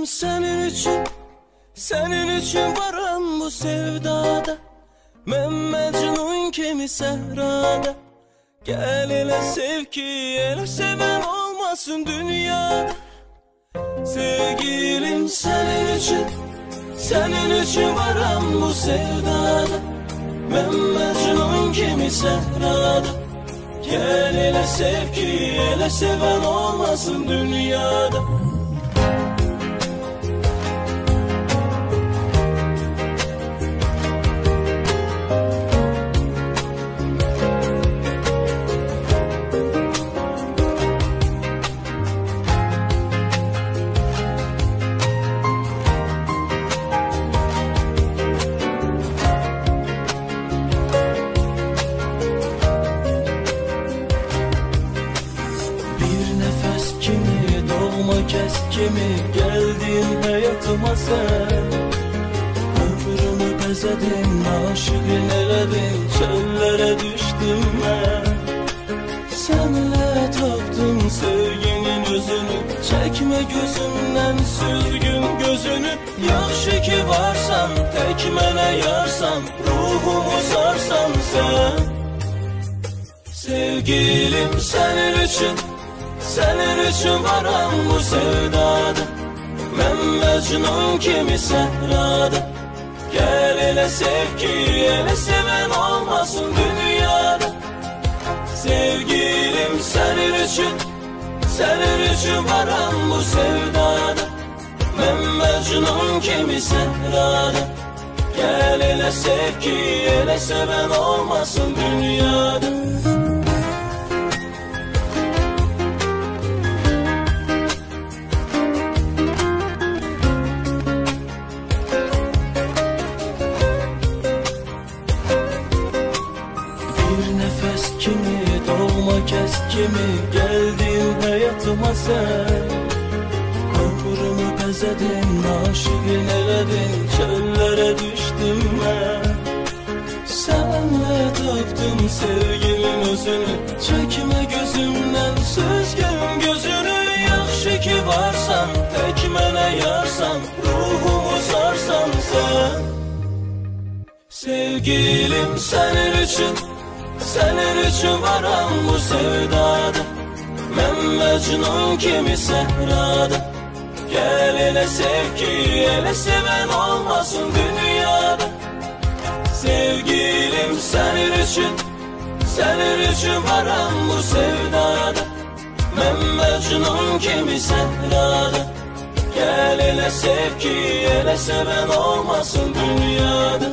senin için varım bu sevdada. Ben Mecnun kimi sehrada. Gel ele sev ki ele seven olmasın dünyada. Sevgilim senin için varım bu sevdada. Ben Mecnun kimi sehrada. Gel ele sev ki ele seven olmasın dünyada. Kimi geldin hayatıma sen. Ömrümü bezedin, aşıkın eledin, çöllere düştüm ben. Seninle taptım sevginin özünü, çekme gözümden süzgün gözünü. Yaxşı ki varsan, tek mene yarsan, ruhumu sarsan sen. Sevgilim senin için varım bu sevdada. Ben Mecnun kimi sehrada. Gel ele sev ki ele seven olmasın dünyada. Sevgilim senin için varım bu sevdada. Ben Mecnun kimi sehrada. Gel ele sev ki ele seven olmasın dünyada. Kimi doğma kes kimi geldin hayatıma sen. Ömrümü bezedin, aşıkın eledin, çöllere düştüm ben. Seninle taptım sevginin özünü, çekme gözümden süzgün gözünü. Yaxşı ki varsan, tek mene yarsan, ruhumu sarsan sen. Sevgilim senin için varım bu sevdada. Ben Mecnun kimi sehrada. Gel ele sev ki ele seven olmasın dünyada. Sevgilim senin için varım bu sevdada. Ben Mecnun kimi sehrada. Gel ele sev ki ele seven olmasın dünyada.